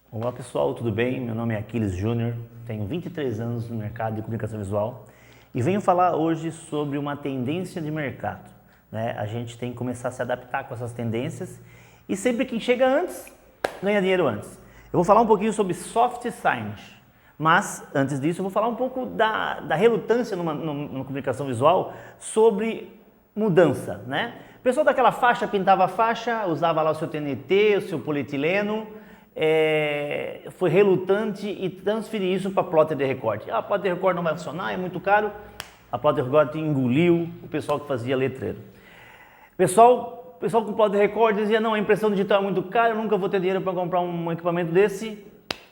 Olá pessoal, tudo bem? Meu nome é Aquiles Júnior, tenho 23 anos no mercado de comunicação visual e venho falar hoje sobre uma tendência de mercado. A gente tem que começar a se adaptar com essas tendências e sempre quem chega antes, ganha dinheiro antes. Eu vou falar um pouquinho sobre soft signage, mas antes disso eu vou falar um pouco da relutância numa comunicação visual sobre mudança. O pessoal daquela faixa pintava a faixa, usava lá o seu TNT, o seu polietileno, foi relutante e transferir isso para plotter de recorte. A plotter de recorte não vai funcionar, é muito caro. A plotter de recorte engoliu o pessoal que fazia letreiro. O pessoal com plotter de recorte dizia, não, a impressão digital é muito cara, eu nunca vou ter dinheiro para comprar um equipamento desse.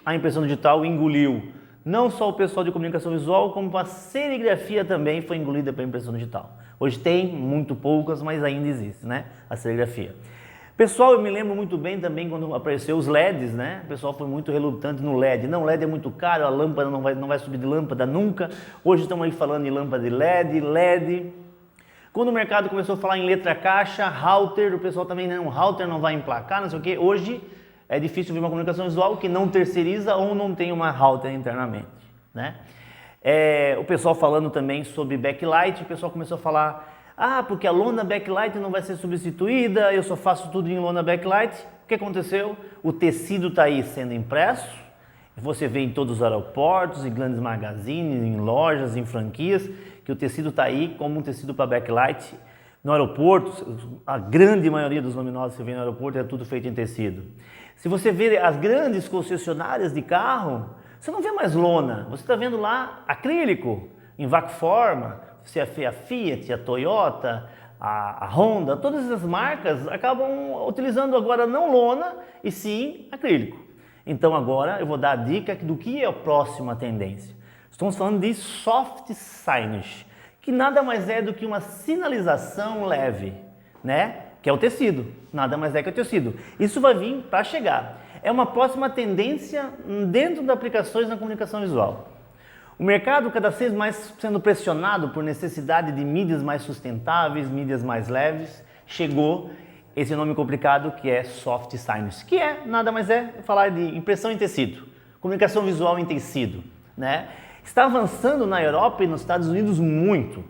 A impressão digital engoliu. Não só o pessoal de comunicação visual, como a serigrafia também foi engolida pela impressão digital. Hoje tem muito poucas, mas ainda existe, a serigrafia. Pessoal, eu me lembro muito bem também quando apareceu os LEDs, O pessoal foi muito relutante no LED. Não, LED é muito caro, a lâmpada não vai subir de lâmpada nunca. Hoje estamos aí falando em lâmpada de LED. Quando o mercado começou a falar em letra caixa, router, o pessoal também, não, router não vai emplacar, não sei o quê. Hoje é difícil ver uma comunicação visual que não terceiriza ou não tem uma router internamente, O pessoal falando também sobre backlight, o pessoal começou a falar, porque a lona backlight não vai ser substituída, eu só faço tudo em lona backlight. O que aconteceu? O tecido está aí sendo impresso, você vê em todos os aeroportos, em grandes magazines, em lojas, em franquias, que o tecido está aí como um tecido para backlight. No aeroporto, a grande maioria dos luminosos que você vê no aeroporto é tudo feito em tecido. Se você vê as grandes concessionárias de carro, você não vê mais lona, você está vendo lá acrílico, em Vacforma. Se a Fiat, a Toyota, a Honda, todas essas marcas acabam utilizando agora não lona e sim acrílico. Então agora eu vou dar a dica do que é a próxima tendência. Estamos falando de soft signage, que nada mais é do que uma sinalização leve, que é o tecido, nada mais é que o tecido. Isso vai vir para chegar. É uma próxima tendência dentro das aplicações na comunicação visual. O mercado cada vez mais sendo pressionado por necessidade de mídias mais sustentáveis, mídias mais leves, chegou esse nome complicado que é soft signage, que nada mais é falar de impressão em tecido, comunicação visual em tecido, Está avançando na Europa e nos Estados Unidos muito.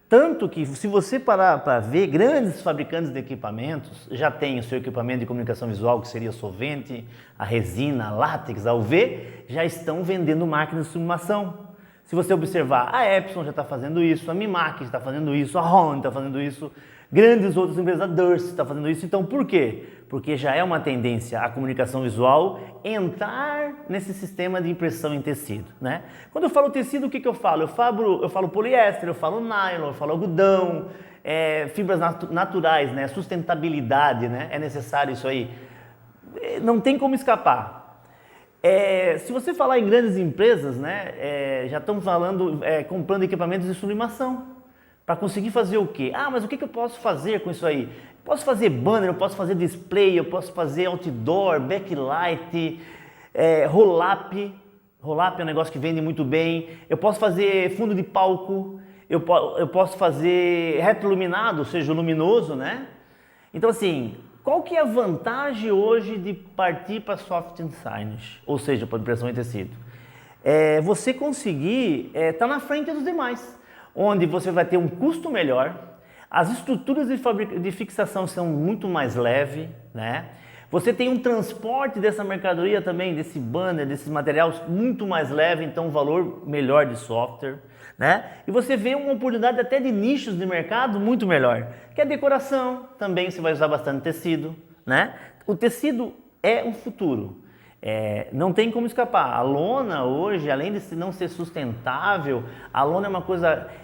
Tanto que, se você parar para ver, grandes fabricantes de equipamentos já têm o seu equipamento de comunicação visual, que seria solvente, a resina, a látex, a UV, já estão vendendo máquinas de sublimação. Se você observar, a Epson já está fazendo isso, a Mimac está fazendo isso, a Ron está fazendo isso, grandes outras empresas, a Durst está fazendo isso. Então, por quê? Porque já é uma tendência a comunicação visual entrar nesse sistema de impressão em tecido, Quando eu falo tecido, o que eu falo? Eu falo poliéster, eu falo nylon, eu falo algodão, fibras naturais, sustentabilidade, é necessário isso aí. Não tem como escapar. Se você falar em grandes empresas, já estão falando, comprando equipamentos de sublimação. Para conseguir fazer o quê? Mas o que eu posso fazer com isso aí? Posso fazer banner, eu posso fazer display, eu posso fazer outdoor, backlight, roll-up. Roll-up é um negócio que vende muito bem. Eu posso fazer fundo de palco, eu posso fazer retroiluminado, ou seja, luminoso, Então assim, qual que é a vantagem hoje de partir para soft signage, ou seja, para impressão em tecido? Você conseguir estar na frente dos demais, onde você vai ter um custo melhor, as estruturas de fixação são muito mais leves, Você tem um transporte dessa mercadoria também, desse banner, desses materiais muito mais leve, então um valor melhor de software, E você vê uma oportunidade até de nichos de mercado muito melhor, que é a decoração, também você vai usar bastante tecido, O tecido é o futuro. Não tem como escapar. A lona hoje, além de não ser sustentável, a lona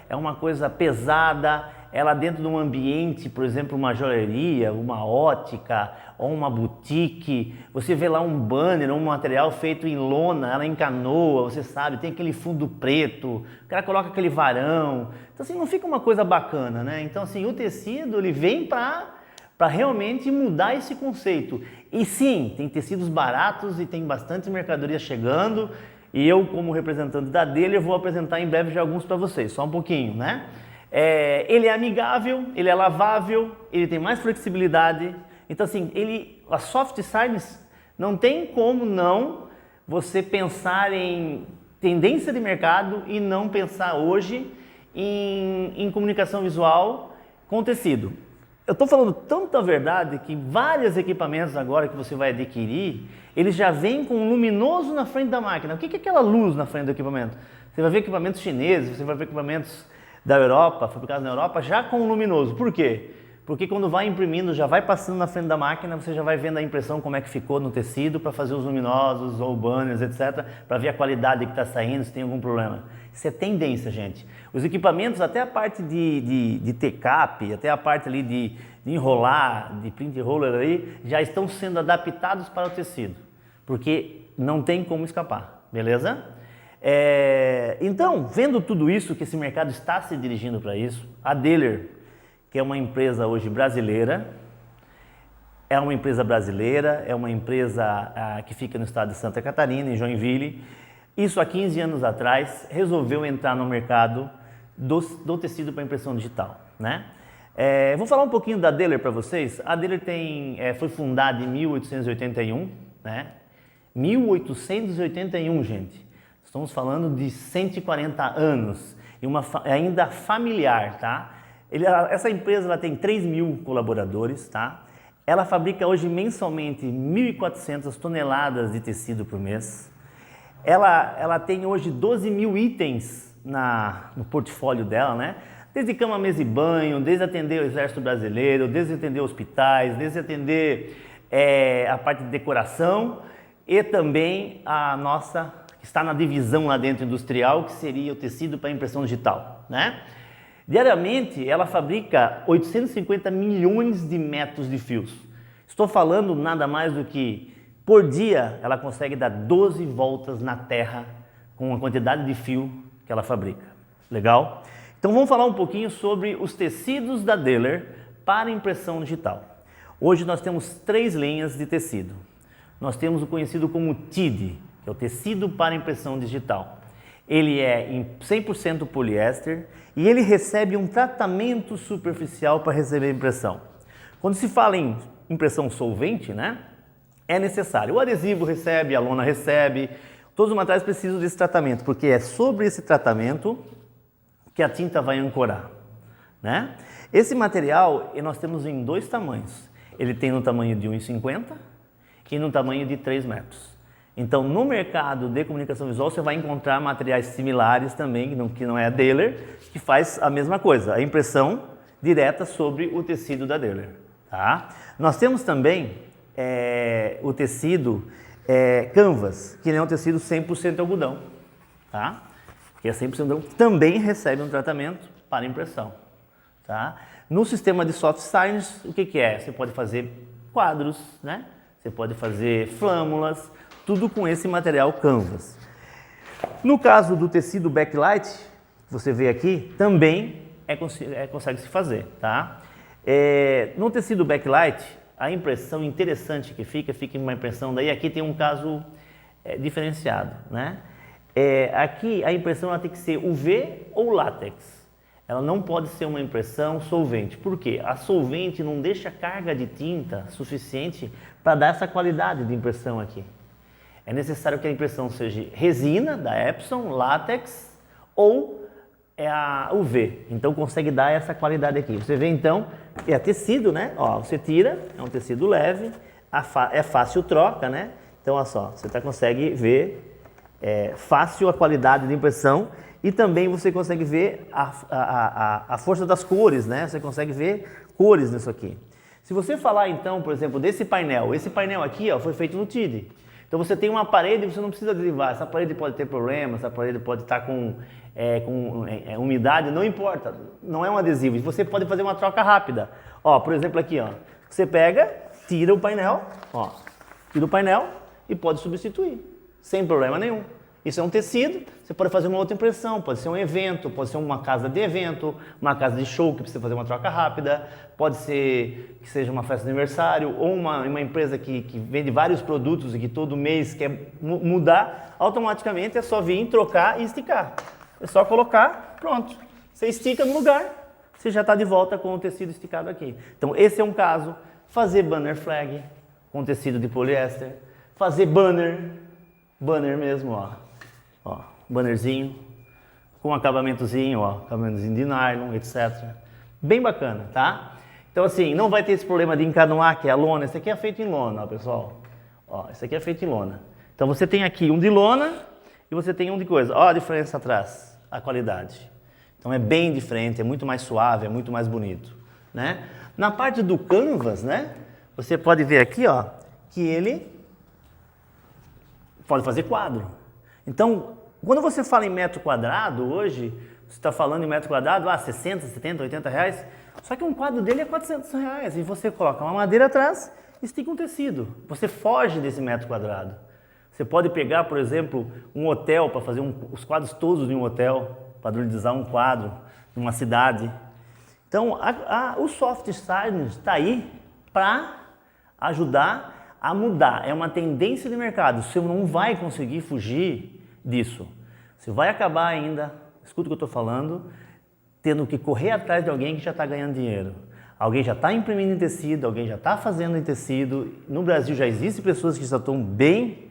é uma coisa pesada. Ela dentro de um ambiente, por exemplo, uma joalheria, uma ótica ou uma boutique, você vê lá um banner, um material feito em lona, ela encanoa, você sabe, tem aquele fundo preto, o cara coloca aquele varão. Então assim, não fica uma coisa bacana, Então assim, o tecido ele vem para realmente mudar esse conceito. E sim, tem tecidos baratos e tem bastante mercadoria chegando. E eu, como representante da dele, eu vou apresentar em breve já alguns para vocês, só um pouquinho, Ele é amigável, ele é lavável, ele tem mais flexibilidade. Então assim, a soft signage Não tem como não você pensar em tendência de mercado e não pensar hoje em comunicação visual com tecido. Eu estou falando tanta verdade que vários equipamentos agora que você vai adquirir, eles já vêm com um luminoso na frente da máquina. O que é aquela luz na frente do equipamento? Você vai ver equipamentos chineses, você vai ver equipamentos da Europa, fabricados na Europa, já com luminoso. Por quê? Porque quando vai imprimindo, já vai passando na frente da máquina, você já vai vendo a impressão, como é que ficou no tecido, para fazer os luminosos ou banners, etc., para ver a qualidade que está saindo, se tem algum problema. Isso é tendência, gente. Os equipamentos, até a parte de T-cap, até a parte ali de enrolar, de print roller ali, já estão sendo adaptados para o tecido, porque não tem como escapar, beleza? Então, vendo tudo isso, que esse mercado está se dirigindo para isso, a Dahler, que é uma empresa hoje brasileira, é uma empresa que fica no estado de Santa Catarina, em Joinville. Isso há 15 anos atrás, resolveu entrar no mercado do tecido para impressão digital, né? Vou falar um pouquinho da Dahler para vocês. A Dahler foi fundada em 1881, né? 1881, gente. Estamos falando de 140 anos e ainda familiar, tá? Essa empresa ela tem 3.000 colaboradores, tá? Ela fabrica hoje mensalmente 1.400 toneladas de tecido por mês. Ela tem hoje 12.000 itens no portfólio dela, né? Desde cama, mesa e banho, desde atender o Exército Brasileiro, desde atender hospitais, desde atender a parte de decoração e também a nossa, que está na divisão lá dentro industrial, que seria o tecido para impressão digital, né? Diariamente, ela fabrica 850 milhões de metros de fios. Estou falando nada mais do que, por dia, ela consegue dar 12 voltas na Terra com a quantidade de fio que ela fabrica. Legal? Então vamos falar um pouquinho sobre os tecidos da Dahler para impressão digital. Hoje nós temos 3 linhas de tecido. Nós temos o conhecido como TID, que é o tecido para impressão digital. Ele é em 100% poliéster e ele recebe um tratamento superficial para receber impressão. Quando se fala em impressão solvente, né, é necessário. O adesivo recebe, a lona recebe, todos os materiais precisam desse tratamento, porque é sobre esse tratamento que a tinta vai ancorar, né? Esse material nós temos em 2 tamanhos. Ele tem no tamanho de 1,50 e no tamanho de 3 metros. Então, no mercado de comunicação visual, você vai encontrar materiais similares também, que não é a Dahler, que faz a mesma coisa, a impressão direta sobre o tecido da Dahler. Tá? Nós temos também o tecido Canvas, que é um tecido 100% algodão, tá? Que é 100% algodão, também recebe um tratamento para impressão. Tá? No sistema de soft signs, o que é? Você pode fazer quadros, né? Você pode fazer flâmulas, tudo com esse material Canvas. No caso do tecido backlight, você vê aqui, também consegue se fazer, tá? No tecido backlight, a impressão interessante que fica uma impressão daí, aqui tem um caso diferenciado, né? Aqui a impressão ela tem que ser UV ou látex. Ela não pode ser uma impressão solvente. Por quê? A solvente não deixa carga de tinta suficiente para dar essa qualidade de impressão aqui. É necessário que a impressão seja resina da Epson, látex ou a UV. Então consegue dar essa qualidade aqui. Você vê então, é tecido, né? Ó, você tira, é um tecido leve, é fácil troca, né? Então olha só, você consegue ver fácil a qualidade de impressão e também você consegue ver a força das cores, né? Você consegue ver cores nisso aqui. Se você falar então, por exemplo, desse painel, esse painel aqui ó, foi feito no TID. Então você tem uma parede e você não precisa adesivar, essa parede pode ter problemas, essa parede pode estar com umidade, não importa, não é um adesivo, você pode fazer uma troca rápida. Ó, por exemplo aqui, ó, você pega, tira o painel, ó, tira o painel e pode substituir, sem problema nenhum. Isso é um tecido, você pode fazer uma outra impressão, pode ser um evento, pode ser uma casa de evento, uma casa de show que precisa fazer uma troca rápida, pode ser que seja uma festa de aniversário ou uma empresa que vende vários produtos e que todo mês quer mudar, automaticamente é só vir, trocar e esticar. É só colocar, pronto. Você estica no lugar, você já está de volta com o tecido esticado aqui. Então esse é um caso, fazer banner flag com tecido de poliéster, fazer banner mesmo, ó, bannerzinho, com acabamentozinho, ó, acabamentozinho de nylon, etc. Bem bacana, tá? Então assim, não vai ter esse problema de encanuar, que é a lona. Esse aqui é feito em lona, ó, pessoal. Ó, esse aqui é feito em lona. Então você tem aqui um de lona e você tem um de coisa. Ó a diferença atrás, a qualidade. Então é bem diferente, é muito mais suave, é muito mais bonito, né? Na parte do canvas, né? Você pode ver aqui, ó, que ele pode fazer quadro. Então, quando você fala em metro quadrado, hoje, você está falando em metro quadrado, 60, 70, 80 reais, só que um quadro dele é 400 reais, e você coloca uma madeira atrás e estica um tecido. Você foge desse metro quadrado. Você pode pegar, por exemplo, um hotel para fazer os quadros todos de um hotel, padronizar um quadro numa cidade. Então, o Soft Stylings está aí para ajudar a mudar. É uma tendência de mercado. Você não vai conseguir fugir disso. Você vai acabar ainda, escuta o que eu estou falando, tendo que correr atrás de alguém que já está ganhando dinheiro. Alguém já está imprimindo em tecido, alguém já está fazendo em tecido. No Brasil já existem pessoas que já estão bem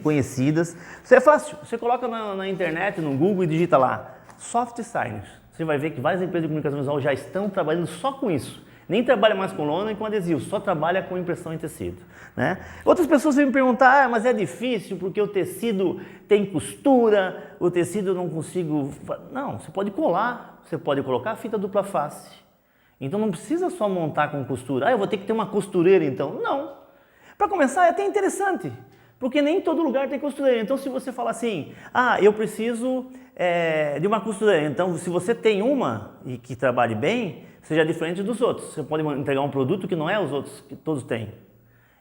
conhecidas. Isso é fácil. Você coloca na internet, no Google e digita lá, Soft Stylings. Você vai ver que várias empresas de comunicação visual já estão trabalhando só com isso. Nem trabalha mais com lona e com adesivo, só trabalha com impressão em tecido, né? Outras pessoas vêm me perguntar, mas é difícil porque o tecido tem costura, o tecido eu não consigo... Não, você pode colar, você pode colocar a fita dupla face. Então não precisa só montar com costura. Eu vou ter que ter uma costureira então. Não. Para começar é até interessante, porque nem todo lugar tem costureira. Então se você falar assim, eu preciso de uma costureira. Então se você tem uma e que trabalhe bem, seja diferente dos outros. Você pode entregar um produto que não é os outros que todos têm.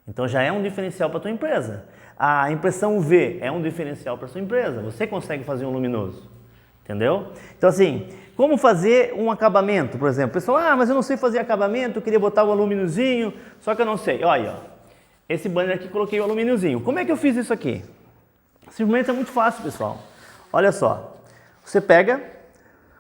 Então já é um diferencial para a tua empresa. A impressão UV é um diferencial para a sua empresa. Você consegue fazer um luminoso. Entendeu? Então assim, como fazer um acabamento, por exemplo? O pessoal, mas eu não sei fazer acabamento, eu queria botar o alumíniozinho, só que eu não sei. Olha, esse banner aqui coloquei o alumíniozinho. Como é que eu fiz isso aqui? Simplesmente é muito fácil, pessoal. Olha só, você pega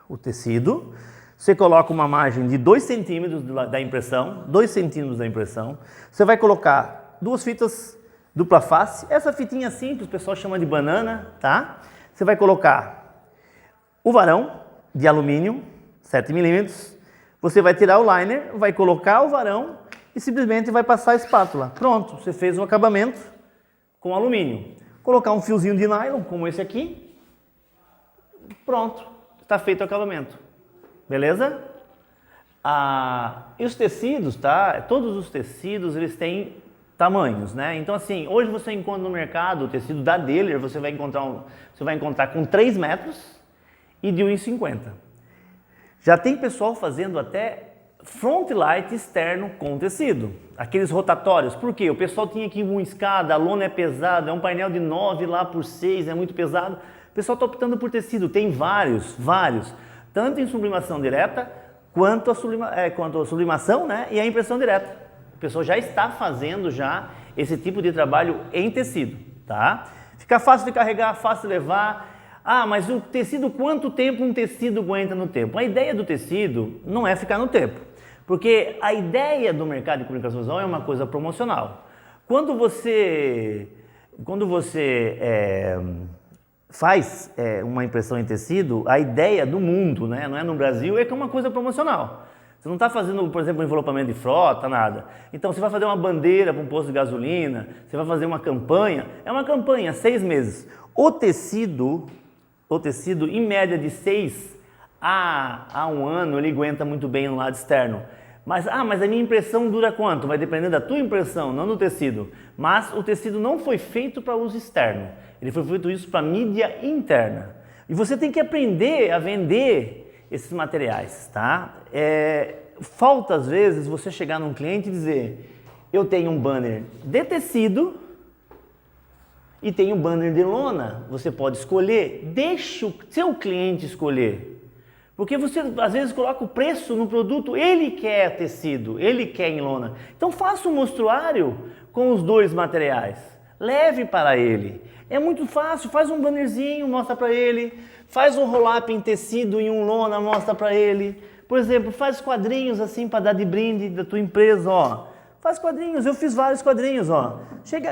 o tecido, você coloca uma margem de 2 centímetros da impressão, 2 centímetros da impressão, você vai colocar 2 fitas dupla face, essa fitinha simples, o pessoal chama de banana, tá? Você vai colocar o varão de alumínio, 7 milímetros, você vai tirar o liner, vai colocar o varão e simplesmente vai passar a espátula. Pronto, você fez um acabamento com alumínio. Colocar um fiozinho de nylon, como esse aqui, pronto, está feito o acabamento. Beleza? E os tecidos, tá? Todos os tecidos, eles têm tamanhos, né? Então assim, hoje você encontra no mercado o tecido da Dahler, você vai encontrar com 3 metros e de 1,50. Já tem pessoal fazendo até front light externo com tecido, aqueles rotatórios. Por quê? O pessoal tinha aqui uma escada, a lona é pesada, é um painel de 9 lá por 6, é muito pesado. O pessoal está optando por tecido, tem vários, tanto em sublimação direta, quanto a sublimação, né, e a impressão direta. O pessoal já está fazendo esse tipo de trabalho em tecido, tá? Fica fácil de carregar, fácil de levar. Mas o tecido, quanto tempo um tecido aguenta no tempo? A ideia do tecido não é ficar no tempo, porque a ideia do mercado de comunicação visual é uma coisa promocional. Quando você faz uma impressão em tecido, a ideia do mundo, né, não é no Brasil, é que é uma coisa promocional. Você não está fazendo, por exemplo, um envelopamento de frota, nada. Então você vai fazer uma bandeira para um posto de gasolina, você vai fazer uma campanha, é uma campanha, 6 meses. O tecido em média de 6 a 1 ano, ele aguenta muito bem no lado externo. Mas a minha impressão dura quanto? Vai depender da tua impressão, não do tecido. Mas o tecido não foi feito para uso externo. Ele foi feito isso para mídia interna. E você tem que aprender a vender esses materiais, tá? Falta às vezes você chegar num cliente e dizer, eu tenho um banner de tecido e tenho um banner de lona. Você pode escolher, deixa o seu cliente escolher. Porque você às vezes coloca o preço no produto, ele quer tecido, ele quer em lona. Então faça um mostruário com os 2 materiais, leve para ele. É muito fácil, faz um bannerzinho, mostra para ele, faz um roll-up em tecido em um lona, mostra para ele. Por exemplo, faz quadrinhos assim para dar de brinde da tua empresa, ó. Faz quadrinhos, eu fiz vários quadrinhos, ó.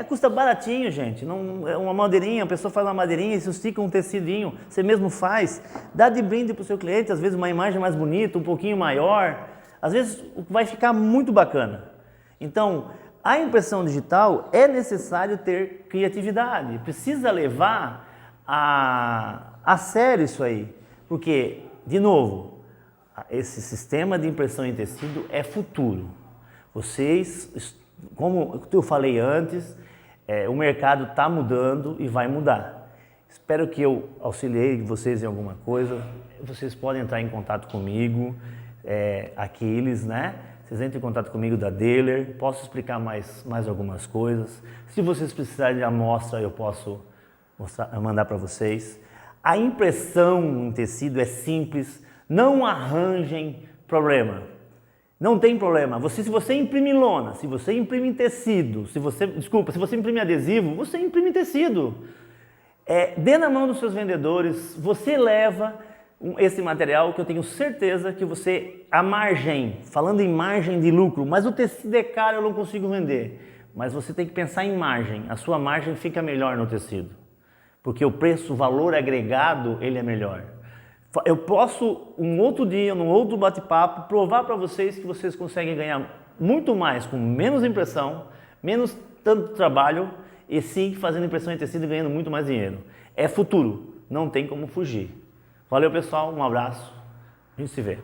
Custa baratinho, gente. Não, é uma madeirinha, a pessoa faz uma madeirinha, isso estica um tecidinho, você mesmo faz. Dá de brinde para o seu cliente, às vezes uma imagem mais bonita, um pouquinho maior. Às vezes vai ficar muito bacana. Então, a impressão digital é necessário ter criatividade. Precisa levar a sério isso aí. Porque, de novo, esse sistema de impressão em tecido é futuro. Vocês, como eu falei antes, o mercado está mudando e vai mudar. Espero que eu auxiliei vocês em alguma coisa. Vocês podem entrar em contato comigo, Aquiles, né? Vocês entram em contato comigo da Dealer, posso explicar mais algumas coisas. Se vocês precisarem de amostra, eu posso mandar para vocês. A impressão em tecido é simples, não arranjem problema. Não tem problema. Se você imprime lona, se você imprime tecido, se você imprime adesivo, você imprime tecido. Dê na mão dos seus vendedores, você leva esse material que eu tenho certeza que a margem, falando em margem de lucro, mas o tecido é caro, eu não consigo vender. Mas você tem que pensar em margem, a sua margem fica melhor no tecido. Porque o preço, o valor agregado, ele é melhor. Eu posso, um outro dia, num outro bate-papo, provar para vocês que vocês conseguem ganhar muito mais com menos impressão, menos tanto trabalho e sim fazendo impressão em tecido e ganhando muito mais dinheiro. É futuro, não tem como fugir. Valeu pessoal, um abraço, a gente se vê.